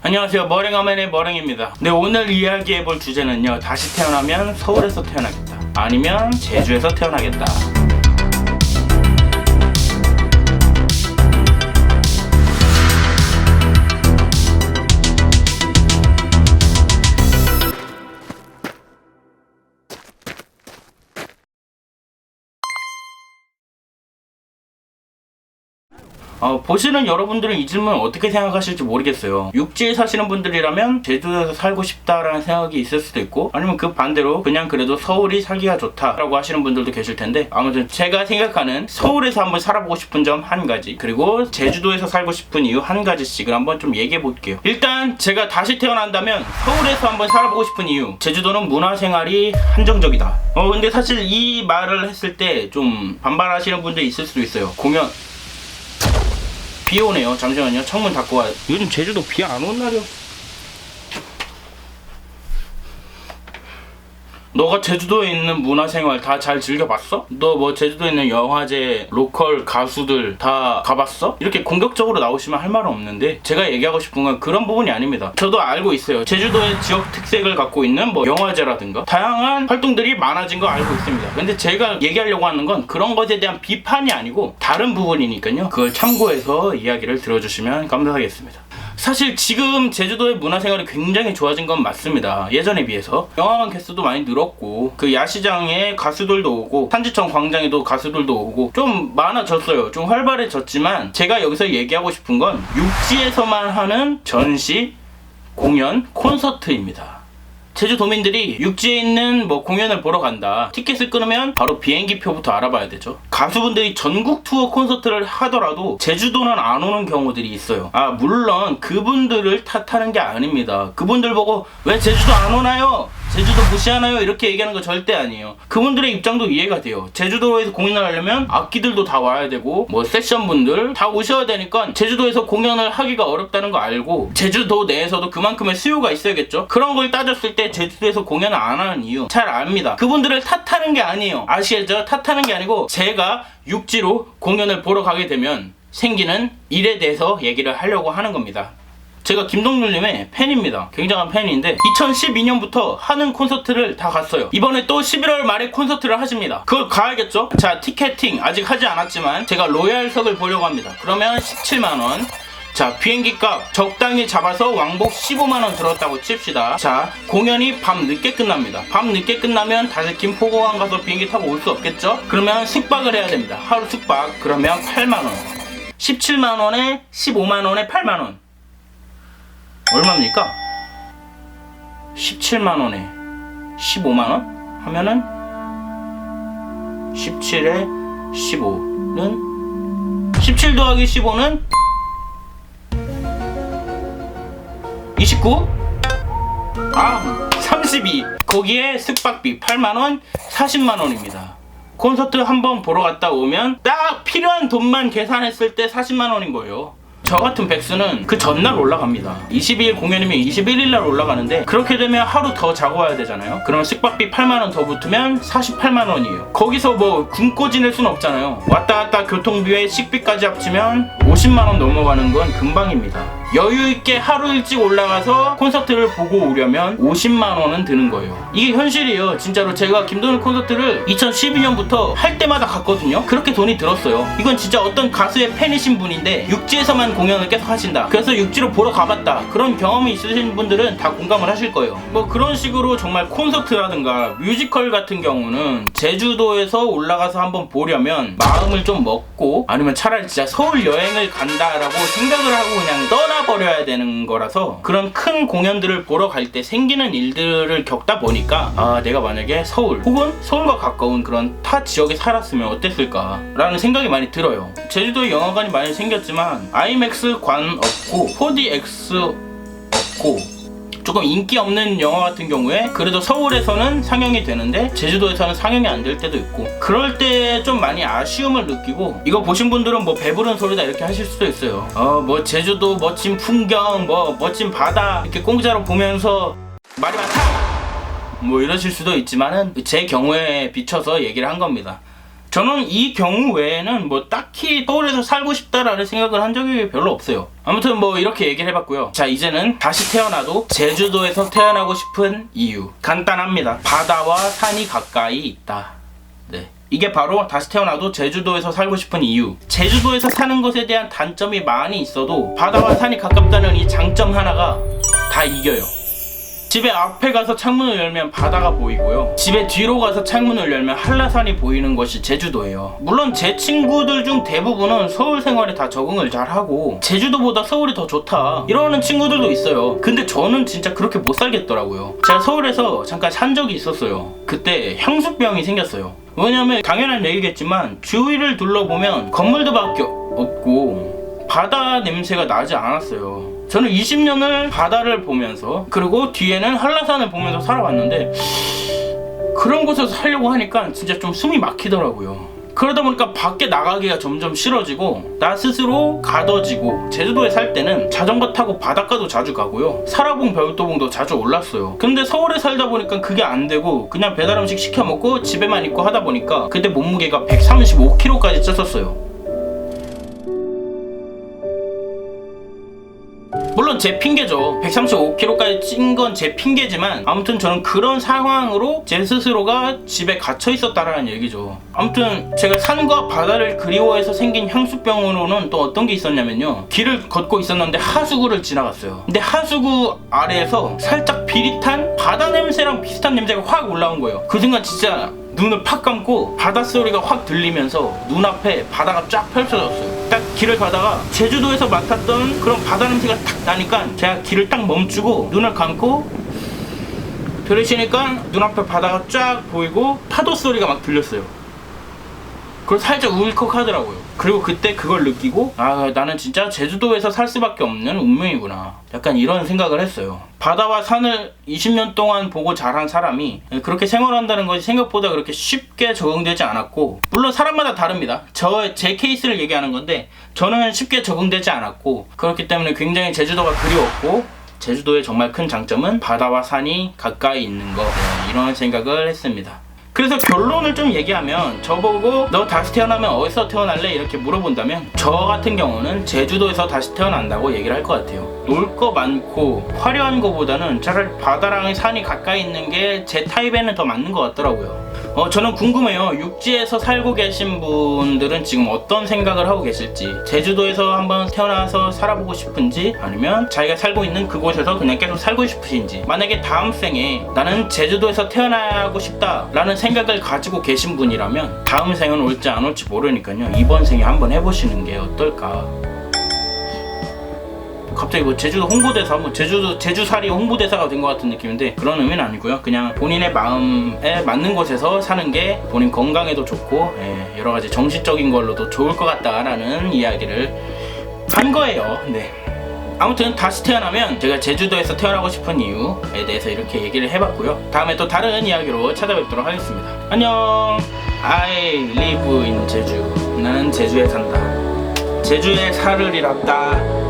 안녕하세요, 머랭어맨의 머랭입니다. 네, 오늘 이야기해볼 주제는요, 다시 태어나면 서울에서 태어나겠다, 아니면 제주에서 태어나겠다. 보시는 여러분들은 이 질문 어떻게 생각하실지 모르겠어요. 육지에 사시는 분들이라면 제주도에서 살고 싶다라는 생각이 있을 수도 있고, 아니면 그 반대로 그냥 그래도 서울이 살기가 좋다라고 하시는 분들도 계실 텐데, 아무튼 제가 생각하는 서울에서 한번 살아보고 싶은 점 한 가지, 그리고 제주도에서 살고 싶은 이유 한 가지씩을 한번 좀 얘기해 볼게요. 일단 제가 다시 태어난다면 서울에서 한번 살아보고 싶은 이유, 제주도는 문화생활이 한정적이다. 근데 사실 이 말을 했을 때 좀 반발하시는 분들이 있을 수도 있어요. 공연 비 오네요. 잠시만요. 창문 닫고 와요. 요즘 제주도 비 안 오는 날이요. 너가 제주도에 있는 문화생활 다 잘 즐겨봤어? 너 뭐 제주도에 있는 영화제, 로컬 가수들 다 가봤어? 이렇게 공격적으로 나오시면 할 말은 없는데, 제가 얘기하고 싶은 건 그런 부분이 아닙니다. 저도 알고 있어요. 제주도의 지역 특색을 갖고 있는 뭐 영화제라든가 다양한 활동들이 많아진 거 알고 있습니다. 근데 제가 얘기하려고 하는 건 그런 것에 대한 비판이 아니고 다른 부분이니까요. 그걸 참고해서 이야기를 들어주시면 감사하겠습니다. 사실 지금 제주도의 문화생활이 굉장히 좋아진 건 맞습니다. 예전에 비해서 영화관 개수도 많이 늘었고, 그 야시장에 가수들도 오고, 산지청 광장에도 가수들도 오고, 좀 많아졌어요. 좀 활발해졌지만, 제가 여기서 얘기하고 싶은 건 육지에서만 하는 전시, 공연, 콘서트입니다. 제주도민들이 육지에 있는 뭐 공연을 보러 간다, 티켓을 끊으면 바로 비행기표부터 알아봐야 되죠. 가수분들이 전국 투어 콘서트를 하더라도 제주도는 안 오는 경우들이 있어요. 물론 그분들을 탓하는 게 아닙니다. 그분들 보고 왜 제주도 안 오나요? 제주도 무시하나요? 이렇게 얘기하는 거 절대 아니에요. 그분들의 입장도 이해가 돼요. 제주도에서 공연을 하려면 악기들도 다 와야 되고, 뭐 세션분들 다 오셔야 되니까 제주도에서 공연을 하기가 어렵다는 거 알고, 제주도 내에서도 그만큼의 수요가 있어야겠죠. 그런 걸 따졌을 때 제주도에서 공연을 안 하는 이유 잘 압니다. 그분들을 탓하는 게 아니에요. 아시겠죠? 탓하는 게 아니고, 제가 육지로 공연을 보러 가게 되면 생기는 일에 대해서 얘기를 하려고 하는 겁니다. 제가 김동률님의 팬입니다. 굉장한 팬인데 2012년부터 하는 콘서트를 다 갔어요. 이번에 또 11월 말에 콘서트를 하십니다. 그걸 가야겠죠? 자, 티켓팅 아직 하지 않았지만 제가 로얄석을 보려고 합니다. 그러면 17만원. 자, 비행기값 적당히 잡아서 왕복 15만원 들었다고 칩시다. 자, 공연이 밤 늦게 끝납니다. 밤 늦게 끝나면 다시 김포공항 가서 비행기 타고 올 수 없겠죠? 그러면 숙박을 해야 됩니다. 하루 숙박. 그러면 8만원. 17만원에 15만원에 8만원. 얼마입니까? 17만원에 15만원? 하면은 17에 15는 17 더하기 15는 29? 32. 거기에 숙박비 8만원, 40만원입니다. 콘서트 한번 보러 갔다 오면 딱 필요한 돈만 계산했을 때 40만원인 거예요. 저 같은 백수는 그 전날 올라갑니다. 22일 공연이면 21일날 올라가는데, 그렇게 되면 하루 더 자고 와야 되잖아요. 그러면 숙박비 8만원 더 붙으면 48만원이에요. 거기서 뭐 굶고 지낼 순 없잖아요. 왔다 갔다 교통비에 식비까지 합치면 50만원 넘어가는 건 금방입니다. 여유있게 하루 일찍 올라가서 콘서트를 보고 오려면 50만원은 드는 거예요. 이게 현실이에요. 진짜로 제가 김동률 콘서트를 2012년부터 할 때마다 갔거든요. 그렇게 돈이 들었어요. 이건 진짜 어떤 가수의 팬이신 분인데 육지에서만 공연을 계속 하신다, 그래서 육지로 보러 가봤다, 그런 경험이 있으신 분들은 다 공감을 하실 거예요. 뭐 그런 식으로 정말 콘서트라든가 뮤지컬 같은 경우는 제주도에서 올라가서 한번 보려면 마음을 좀 먹고, 아니면 차라리 진짜 서울 여행을 간다라고 생각을 하고 그냥 떠나버려야 되는 거라서, 그런 큰 공연들을 보러 갈 때 생기는 일들을 겪다 보니까 내가 만약에 서울 혹은 서울과 가까운 그런 타 지역에 살았으면 어땠을까 라는 생각이 많이 들어요. 제주도에 영화관이 많이 생겼지만 IMAX 관 없고 4DX 없고, 조금 인기 없는 영화 같은 경우에 그래도 서울에서는 상영이 되는데 제주도에서는 상영이 안 될 때도 있고, 그럴 때 좀 많이 아쉬움을 느끼고, 이거 보신 분들은 뭐 배부른 소리다 이렇게 하실 수도 있어요. 뭐 제주도 멋진 풍경, 뭐 멋진 바다 이렇게 공짜로 보면서 말이 많다 뭐 이러실 수도 있지만은, 제 경우에 비춰서 얘기를 한 겁니다. 저는 이 경우 외에는 뭐 딱히 서울에서 살고 싶다라는 생각을 한 적이 별로 없어요. 아무튼 뭐 이렇게 얘기를 해봤고요. 자, 이제는 다시 태어나도 제주도에서 태어나고 싶은 이유 간단합니다. 바다와 산이 가까이 있다. 네, 이게 바로 다시 태어나도 제주도에서 살고 싶은 이유. 제주도에서 사는 것에 대한 단점이 많이 있어도 바다와 산이 가깝다는 이 장점 하나가 다 이겨요. 집에 앞에 가서 창문을 열면 바다가 보이고요. 집에 뒤로 가서 창문을 열면 한라산이 보이는 것이 제주도예요. 물론 제 친구들 중 대부분은 서울 생활에 다 적응을 잘하고 제주도보다 서울이 더 좋다 이러는 친구들도 있어요. 근데 저는 진짜 그렇게 못 살겠더라고요. 제가 서울에서 잠깐 산 적이 있었어요. 그때 향수병이 생겼어요. 왜냐면 당연한 얘기겠지만 주위를 둘러보면 건물들밖에 없고 바다 냄새가 나지 않았어요. 저는 20년을 바다를 보면서 그리고 뒤에는 한라산을 보면서 살아왔는데 그런 곳에서 살려고 하니까 진짜 좀 숨이 막히더라고요. 그러다 보니까 밖에 나가기가 점점 싫어지고 나 스스로 가둬지고 제주도에 살 때는 자전거 타고 바닷가도 자주 가고요. 사라봉 별도봉도 자주 올랐어요. 근데 서울에 살다 보니까 그게 안 되고 그냥 배달 음식 시켜 먹고 집에만 있고 하다 보니까 그때 몸무게가 135kg까지 쪘었어요. 물론 제 핑계죠. 135kg까지 찐 건 제 핑계지만 아무튼 저는 그런 상황으로 제 스스로가 집에 갇혀 있었다라는 얘기죠. 아무튼 제가 산과 바다를 그리워해서 생긴 향수병으로는 또 어떤 게 있었냐면요. 길을 걷고 있었는데 하수구를 지나갔어요. 근데 하수구 아래에서 살짝 비릿한 바다 냄새랑 비슷한 냄새가 확 올라온 거예요. 그 순간 진짜 눈을 팍 감고 바닷소리가 확 들리면서 눈앞에 바다가 쫙 펼쳐졌어요. 딱 길을 가다가 제주도에서 맡았던 그런 바다 냄새가 탁 나니까 제가 길을 딱 멈추고 눈을 감고 들으시니까 눈앞에 바다가 쫙 보이고 파도 소리가 막 들렸어요. 그걸 살짝 울컥하더라고요. 그리고 그때 그걸 느끼고 아, 나는 진짜 제주도에서 살 수밖에 없는 운명이구나, 약간 이런 생각을 했어요. 바다와 산을 20년 동안 보고 자란 사람이 그렇게 생활한다는 것이 생각보다 그렇게 쉽게 적응되지 않았고, 물론 사람마다 다릅니다. 제 케이스를 얘기하는 건데 저는 쉽게 적응되지 않았고, 그렇기 때문에 굉장히 제주도가 그리웠고, 제주도의 정말 큰 장점은 바다와 산이 가까이 있는 거, 이런 생각을 했습니다. 그래서 결론을 좀 얘기하면, 저보고 너 다시 태어나면 어디서 태어날래? 이렇게 물어본다면 저 같은 경우는 제주도에서 다시 태어난다고 얘기를 할 것 같아요. 놀 거 많고 화려한 거보다는 차라리 바다랑 산이 가까이 있는 게 제 타입에는 더 맞는 것 같더라고요. 저는 궁금해요. 육지에서 살고 계신 분들은 지금 어떤 생각을 하고 계실지, 제주도에서 한번 태어나서 살아보고 싶은지, 아니면 자기가 살고 있는 그곳에서 그냥 계속 살고 싶으신지, 만약에 다음 생에 나는 제주도에서 태어나고 싶다 라는 생각을 가지고 계신 분이라면 다음 생은 올지 안 올지 모르니까요, 이번 생에 한번 해보시는 게 어떨까. 갑자기 뭐 제주도 홍보대사, 뭐 제주살이 홍보대사가 된 것 같은 느낌인데 그런 의미는 아니고요. 그냥 본인의 마음에 맞는 곳에서 사는 게 본인 건강에도 좋고, 여러 가지 정신적인 걸로도 좋을 것 같다라는 이야기를 한 거예요. 네. 아무튼 다시 태어나면 제가 제주도에서 태어나고 싶은 이유에 대해서 이렇게 얘기를 해봤고요. 다음에 또 다른 이야기로 찾아뵙도록 하겠습니다. 안녕. I live in 제주. 나는 제주에 산다. 제주에 살으리랍다.